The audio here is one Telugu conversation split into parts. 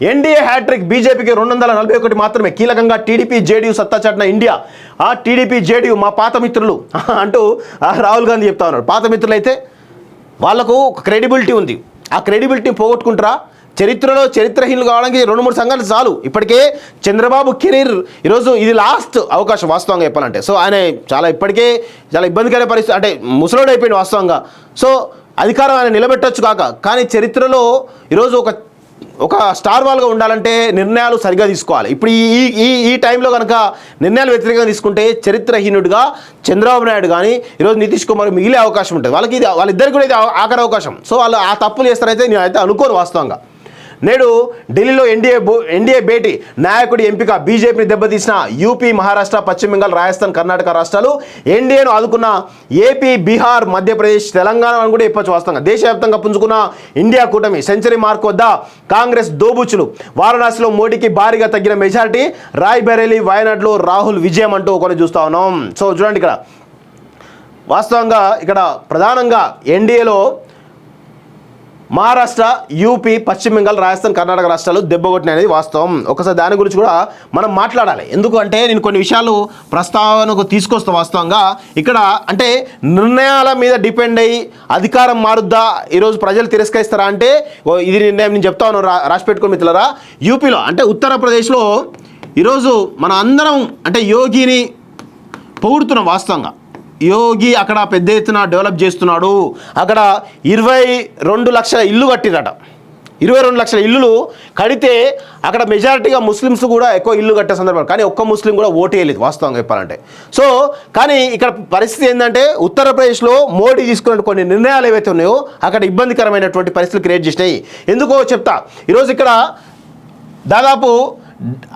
ఎన్డీఏ హ్యాట్రిక్, బీజేపీకి 241 మాత్రమే. కీలకంగా టీడీపీ జేడీయూ సత్తా చాటిన ఇండియా. ఆ టీడీపీ జేడీయూ మా పాత మిత్రులు అంటూ రాహుల్ గాంధీ చెప్తా ఉన్నారు. పాత మిత్రులు అయితే వాళ్లకు ఒక క్రెడిబిలిటీ ఉంది. ఆ క్రెడిబిలిటీని పోగొట్టుకుంటారా? చరిత్రలో చరిత్రహీనులు కావడానికి 2-3 సంఘాలు చాలు. ఇప్పటికే చంద్రబాబు కెరీర్ ఈరోజు ఇది లాస్ట్ అవకాశం వాస్తవంగా చెప్పాలంటే. సో ఆయన ఇప్పటికే చాలా ఇబ్బందికర పరిస్థితి, అంటే ముసలోడు అయిపోయింది వాస్తవంగా. సో అధికారం ఆయన నిలబెట్టొచ్చు కాక, కానీ చరిత్రలో ఈరోజు ఒక స్టార్ వాల్గా ఉండాలంటే నిర్ణయాలు సరిగా తీసుకోవాలి. ఇప్పుడు ఈ టైంలో కనుక నిర్ణయాలు వ్యతిరేకంగా తీసుకుంటే చరిత్రహీనుడిగా చంద్రబాబు నాయుడు కానీ ఈరోజు నితీష్ కుమార్ మిగిలే అవకాశం ఉంటుంది. వాళ్ళిద్దరికి కూడా ఇది ఆఖరి అవకాశం. సో వాళ్ళు ఆ తప్పులు చేస్తారైతే నేను అయితే అనుకోను వాస్తవంగా. నేడు ఢిల్లీలో ఎన్డీఏ భేటీ, నాయకుడి ఎంపిక, బీజేపీని దెబ్బతీసిన యూపీ, మహారాష్ట్ర, పశ్చిమ బెంగాల్, రాజస్థాన్, కర్ణాటక రాష్ట్రాలు, ఎన్డీఏను ఆదుకున్న ఏపీ, బీహార్, మధ్యప్రదేశ్, తెలంగాణ అని కూడా చెప్పొచ్చు వాస్తవంగా. దేశవ్యాప్తంగా పుంజుకున్న ఇండియా కూటమి సెంచరీ మార్క్ వద్ద కాంగ్రెస్ దోబుచ్చులు. వారణాసిలో మోడీకి భారీగా తగ్గిన మెజారిటీ, రాయ్బరేలీ, వయనాడ్లో రాహుల్ విజయం అంటూ కొన్ని చూస్తా ఉన్నాం. సో చూడండి, ఇక్కడ వాస్తవంగా ఇక్కడ ప్రధానంగా ఎన్డీఏలో మహారాష్ట్ర, యూపీ, పశ్చిమ బెంగాల్, రాజస్థాన్, కర్ణాటక రాష్ట్రాలు దెబ్బకొట్టినాయి అనేది వాస్తవం. ఒకసారి దాని గురించి కూడా మనం మాట్లాడాలి. ఎందుకంటే నేను కొన్ని విషయాలు ప్రస్తావనకు తీసుకొస్తాను వాస్తవంగా. ఇక్కడ అంటే నిర్ణయాల మీద డిపెండ్ అయ్యి అధికారం మారుద్దా, ఈరోజు ప్రజలు తిరస్కరిస్తారా అంటే ఇది నిర్ణయం నేను చెప్తా ఉన్నాను, రాసి పెట్టుకుని మిత్రులారా. యూపీలో అంటే ఉత్తరప్రదేశ్లో ఈరోజు మన అందరం అంటే యోగిని పొగుడుతున్నాం వాస్తవంగా. యోగి అక్కడ పెద్ద ఎత్తున డెవలప్ చేస్తున్నాడు. అక్కడ 22 లక్షల ఇల్లు కట్టిరట. 22 లక్షల ఇల్లులు కడితే అక్కడ మెజారిటీగా ముస్లిమ్స్ కూడా ఎక్కువ ఇల్లు కట్టే సందర్భం, కానీ ఒక్క ముస్లిం కూడా ఓటు వేయలేదు వాస్తవంగా చెప్పాలంటే. సో కానీ ఇక్కడ పరిస్థితి ఏంటంటే ఉత్తరప్రదేశ్లో మోడీ తీసుకున్న కొన్ని నిర్ణయాలు ఏవైతే ఉన్నాయో అక్కడ ఇబ్బందికరమైనటువంటి పరిస్థితులు క్రియేట్ చేసినాయి. ఎందుకో చెప్తా. ఈరోజు ఇక్కడ దాదాపు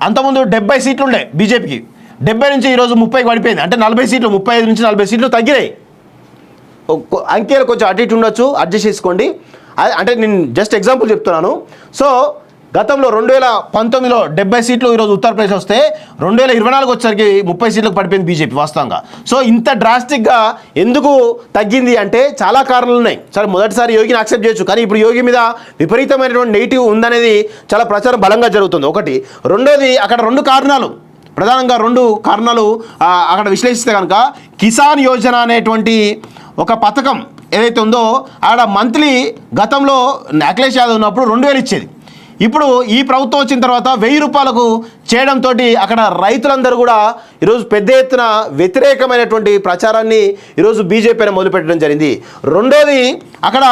అంతకుముందు 70 సీట్లు ఉండే బీజేపీకి, 70 నుంచి ఈరోజు 30కి పడిపోయింది. అంటే 40 సీట్లు, 35 నుంచి 40 సీట్లు తగ్గినాయి. అంకెలు కొంచెం అటు ఇటు ఉండొచ్చు, అడ్జస్ట్ చేసుకోండి. అంటే నేను జస్ట్ ఎగ్జాంపుల్ చెప్తున్నాను. సో గతంలో 2019లో 70 సీట్లు ఈరోజు ఉత్తరప్రదేశ్ వస్తే 2024 వచ్చేసరికి 30 సీట్లకు పడిపోయింది బీజేపీ వాస్తవంగా. సో ఇంత డ్రాస్టిక్గా ఎందుకు తగ్గింది అంటే చాలా కారణాలు ఉన్నాయి. సరే, మొదటిసారి యోగిని యాక్సెప్ట్ చేయొచ్చు, కానీ ఇప్పుడు యోగి మీద విపరీతమైనటువంటి నెగిటివ్ ఉందనేది చాలా ప్రచారం బలంగా జరుగుతుంది ఒకటి. రెండోది, అక్కడ 2 కారణాలు, ప్రధానంగా 2 కారణాలు అక్కడ విశ్లేషిస్తే కనుక, కిసాన్ యోజన అనేటువంటి ఒక పథకం ఏదైతే ఉందో ఆడ మంత్లీ గతంలో అఖిలేష్ యాదవ్ ఉన్నప్పుడు 2000 ఇచ్చేది. ఇప్పుడు ఈ ప్రభుత్వం వచ్చిన తర్వాత 1000 రూపాయలకు చేయడంతో అక్కడ రైతులందరూ కూడా ఈరోజు పెద్ద ఎత్తున వ్యతిరేకమైనటువంటి ప్రచారాన్ని ఈరోజు బీజేపీని మొదలుపెట్టడం జరిగింది. రెండోది, అక్కడ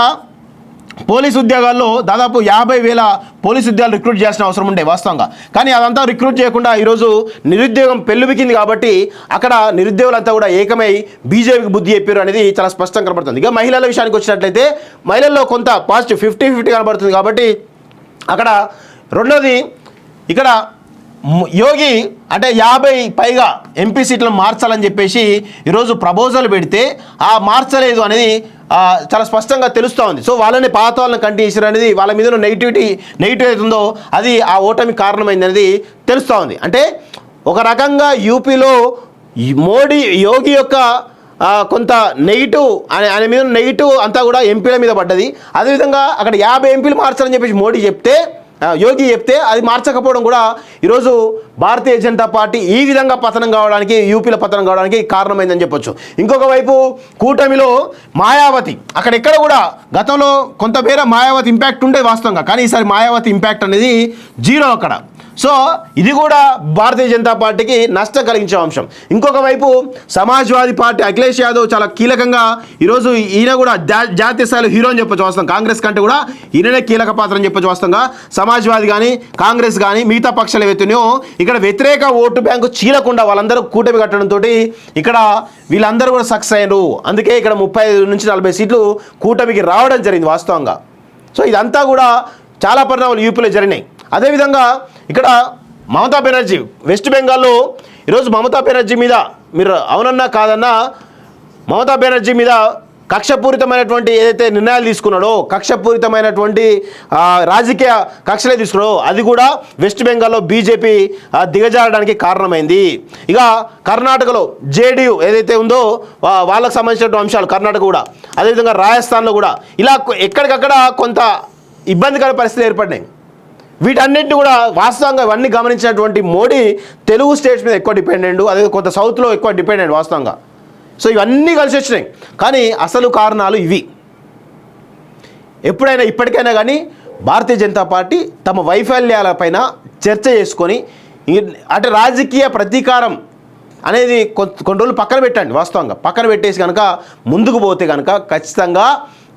పోలీసు ఉద్యోగాల్లో దాదాపు 50,000 పోలీసు ఉద్యోగాలు రిక్రూట్ చేయాల్సిన అవసరం ఉండే వాస్తవంగా. కానీ అదంతా రిక్రూట్ చేయకుండా ఈరోజు నిరుద్యోగం పెళ్ళుబికింది కాబట్టి అక్కడ నిరుద్యోగులంతా కూడా ఏకమై బీజేపీకి బుద్ధి చెప్పారు అనేది చాలా స్పష్టంగా కనబడుతుంది. ఇక మహిళల విషయానికి వచ్చినట్లయితే మహిళల్లో కొంత పాజిటివ్ 50-50 కనబడుతుంది కాబట్టి అక్కడ. రెండోది, ఇక్కడ యోగి అంటే 50 పైగా ఎంపీ సీట్లను మార్చాలని చెప్పేసి ఈరోజు ప్రపోజల్ పెడితే ఆ మార్చలేదు అనేది చాలా స్పష్టంగా తెలుస్తూ ఉంది. సో వాళ్ళని పాత వాళ్ళని కంటిన్యూషన్ అనేది వాళ్ళ మీద నెగిటివ్ అవుతుందో అది ఆ ఓటమి కారణమైంది అనేది తెలుస్తూ ఉంది. అంటే ఒక రకంగా యూపీలో యోగి యొక్క కొంత నెగిటివ్ ఆయన మీద నెగిటివ్ అంతా కూడా ఎంపీల మీద పడ్డది. అదేవిధంగా అక్కడ 50 ఎంపీలు మార్చాలని చెప్పేసి యోగి చెప్తే అది మార్చకపోవడం కూడా ఈరోజు భారతీయ జనతా పార్టీ ఈ విధంగా పతనం కావడానికి, యూపీలో పతనం కావడానికి కారణమైందని చెప్పొచ్చు. ఇంకొక వైపు కూటమిలో మాయావతి, అక్కడెక్కడ కూడా గతంలో కొంతమేర మాయావతి ఇంపాక్ట్ ఉండేది వాస్తవంగా, కానీ ఈసారి మాయావతి ఇంపాక్ట్ అనేది 0 అక్కడ. సో ఇది కూడా భారతీయ జనతా పార్టీకి నష్టం కలిగించే అంశం. ఇంకొక వైపు సమాజ్వాదీ పార్టీ అఖిలేష్ యాదవ్ చాలా కీలకంగా ఈరోజు ఈయన కూడా జాతీయ స్థాయిలో హీరో అని చెప్పొచ్చు వాస్తవం. కాంగ్రెస్ కంటే కూడా ఈయననే కీలక పాత్ర అని చెప్పొచ్చు వాస్తవంగా. సమాజ్వాదీ కానీ కాంగ్రెస్ కానీ మిగతా పక్షాలు ఏవైతున్నాయో ఇక్కడ వ్యతిరేక ఓటు బ్యాంకు చీలకుండా వాళ్ళందరూ కూటమి కట్టడంతో ఇక్కడ వీళ్ళందరూ కూడా సక్సెస్ అయ్యారు. అందుకే ఇక్కడ 35 నుంచి 40 సీట్లు కూటమికి రావడం జరిగింది వాస్తవంగా. సో ఇదంతా కూడా చాలా పరిణామాలు యూపీలో జరిగినాయి. అదేవిధంగా ఇక్కడ మమతా బెనర్జీ వెస్ట్ బెంగాల్లో ఈరోజు మమతా బెనర్జీ మీద మీరు అవునన్నా కాదన్నా మమతా బెనర్జీ మీద కక్షపూరితమైనటువంటి ఏదైతే నిర్ణయాలు తీసుకున్నాడో, కక్షపూరితమైనటువంటి రాజకీయ కక్షలే తీసుకున్నాడో అది కూడా వెస్ట్ బెంగాల్లో బీజేపీ దిగజారడానికి కారణమైంది. ఇక కర్ణాటకలో జేడీయూ ఏదైతే ఉందో వాళ్ళకు సంబంధించినటువంటి అంశాలు కర్ణాటక కూడా, అదేవిధంగా రాజస్థాన్లో కూడా ఇలా ఎక్కడికక్కడ కొంత ఇబ్బందికర పరిస్థితులు ఏర్పడినాయి. వీటన్నిటిని కూడా వాస్తవంగా ఇవన్నీ గమనించినటువంటి మోడీ తెలుగు స్టేట్స్ మీద ఎక్కువ డిపెండెంట్, అదే కొంత సౌత్లో ఎక్కువ డిపెండెంట్ వాస్తవంగా. సో ఇవన్నీ కలిసి వచ్చినాయి. కానీ అసలు కారణాలు ఇవి. ఎప్పుడైనా ఇప్పటికైనా కానీ భారతీయ జనతా పార్టీ తమ వైఫల్యాలపైన చర్చ చేసుకొని అంటే రాజకీయ ప్రతీకారం అనేది కొన్ని రోజులు పక్కన పెట్టండి, వాస్తవంగా పక్కన పెట్టేసి కనుక ముందుకు పోతే కనుక ఖచ్చితంగా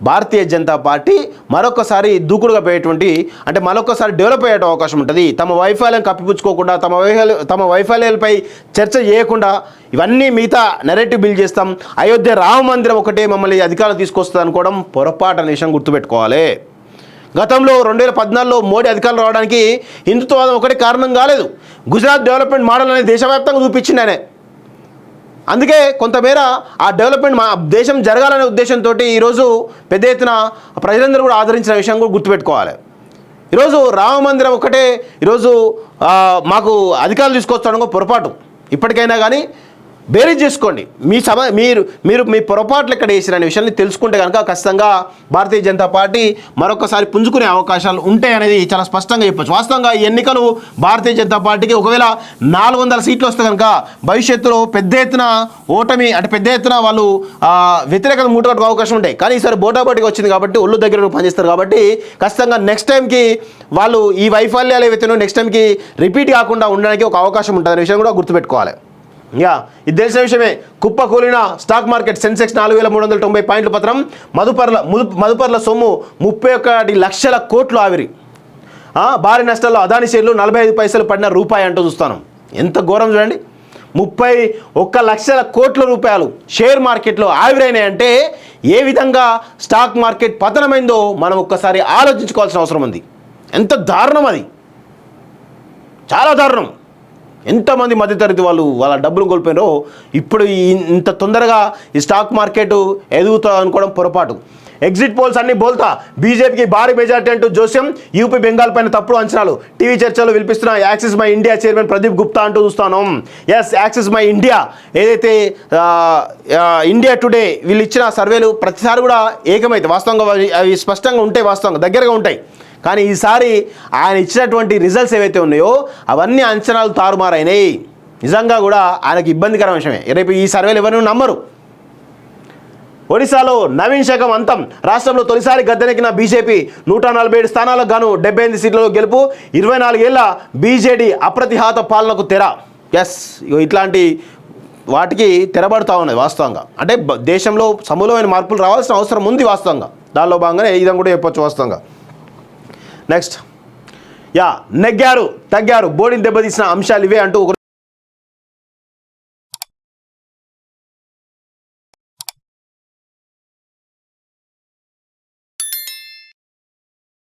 భారతీయ జనతా పార్టీ మరొకసారి దూకుడుగా పోయేటువంటి అంటే మరొకసారి డెవలప్ అయ్యే అవకాశం ఉంటుంది. తమ వైఫల్యం కప్పిపుచ్చుకోకుండా తమ వైఫల్యాలపై చర్చ చేయకుండా ఇవన్నీ మిగతా నెరేటివ్ బిల్డ్ చేస్తాం, అయోధ్య రామ మందిరం ఒకటే మమ్మల్ని అధికారం తీసుకొస్తుంది అనుకోవడం పొరపాటు అనే విషయం గుర్తుపెట్టుకోవాలి. గతంలో 2014లో మోడీ అధికారం రావడానికి హిందుత్వవాదం ఒకటే కారణం కాలేదు. గుజరాత్ డెవలప్మెంట్ మోడల్ అనేది దేశవ్యాప్తంగా చూపించింది ఆయన. అందుకే కొంతమేర ఆ డెవలప్మెంట్ మా దేశం జరగాలనే ఉద్దేశంతో ఈరోజు పెద్ద ఎత్తున ప్రజలందరూ కూడా ఆదరించిన విషయం కూడా గుర్తుపెట్టుకోవాలి. ఈరోజు రామ మందిరం ఒకటే ఈరోజు మాకు అధికారులు తీసుకొస్తాను పొరపాటు. ఇప్పటికైనా కానీ బేరీజ్ చేసుకోండి, మీరు మీ పొరపాట్లు ఎక్కడ వేసిరనే విషయాన్ని తెలుసుకుంటే కనుక ఖచ్చితంగా భారతీయ జనతా పార్టీ మరొకసారి పుంజుకునే అవకాశాలు ఉంటాయి అనేది చాలా స్పష్టంగా చెప్పచ్చు. వాస్తవంగా ఈ ఎన్నికలు భారతీయ జనతా పార్టీకి ఒకవేళ 400 సీట్లు వస్తే కనుక భవిష్యత్తులో పెద్ద ఎత్తున ఓటమి అంటే పెద్ద ఎత్తున వాళ్ళు వ్యతిరేకత మూటగట్టు అవకాశం ఉంటాయి. కానీ ఈసారి బోటాబోటీగా వచ్చింది కాబట్టి ఒళ్ళు దగ్గర పనిచేస్తారు కాబట్టి ఖచ్చితంగా నెక్స్ట్ టైంకి వాళ్ళు ఈ వైఫల్యాలు ఏవైతే నెక్స్ట్ టైంకి రిపీట్ కాకుండా ఉండడానికి ఒక అవకాశం ఉంటుంది అనే విషయం కూడా గుర్తుపెట్టుకోవాలి. ఇది తెలిసిన విషయమే. కుప్పకూలిన స్టాక్ మార్కెట్ సెన్సెక్స్ 4390 పాయింట్ల పత్రం. మదుపర్ల సొమ్ము 31 లక్షల కోట్లు ఆవిరి. భారీ నష్టాల్లో అదాని షేర్లు 45 పైసలు పడిన రూపాయి అంటూ చూస్తాను. ఎంత ఘోరం చూడండి. 31 లక్షల కోట్ల రూపాయలు షేర్ మార్కెట్లో ఆవిరైనాయంటే ఏ విధంగా స్టాక్ మార్కెట్ పతనమైందో మనం ఒక్కసారి ఆలోచించుకోవాల్సిన అవసరం ఉంది. ఎంత దారుణం అది, చాలా దారుణం. ఎంతమంది మధ్యతరగతి వాళ్ళు వాళ్ళ డబ్బులు కోల్పోయినారో. ఇప్పుడు ఇంత తొందరగా ఈ స్టాక్ మార్కెట్ ఎదుగుతుంది అనుకోవడం పొరపాటు. ఎగ్జిట్ పోల్స్ అన్ని బోల్తా, బీజేపీకి భారీ మెజార్టీ అంటూ జోస్యం. యూపీ బెంగాల్ పైన తప్పుడు అంచనాలు టీవీ చర్చలు వినిపిస్తున్న axis my India chairman Pradeep Gupta అంటూ చూస్తాను. ఎస్, యాక్సిస్ మై ఇండియా ఏదైతే ఇండియా టుడే వీళ్ళు ఇచ్చిన సర్వేలు ప్రతిసారి కూడా ఏకమైతే వాస్తవంగా అవి స్పష్టంగా ఉంటాయి, వాస్తవంగా దగ్గరగా ఉంటాయి. కానీ ఈసారి ఆయన ఇచ్చినటువంటి రిజల్ట్స్ ఏవైతే ఉన్నాయో అవన్నీ అంచనాలు తారుమారైనాయి. నిజంగా కూడా ఆయనకు ఇబ్బందికరమైన విషయమే. రేపు ఈ సర్వేలు ఎవరిని నమ్మరు. ఒడిశాలో నవీన్ శకం అంతం. రాష్ట్రంలో తొలిసారి గద్దెనెక్కిన బీజేపీ 147 స్థానాలకు గాను 78 సీట్లలో గెలుపు. 24 ఏళ్ల బీజేడీ అప్రతిహాత పాలనకు తెర. ఎస్, ఇట్లాంటి వాటికి తెరబడుతూ ఉన్నది వాస్తవంగా. అంటే దేశంలో సమూలమైన మార్పులు రావాల్సిన అవసరం ఉంది వాస్తవంగా. దానిలో భాగంగానే ఇదని కూడా చెప్పొచ్చు వాస్తవంగా. నెక్స్ట్, నెగ్గారు తగ్గారు, బోర్డుని దెబ్బతీసిన అంశాలు ఇవే అంటూ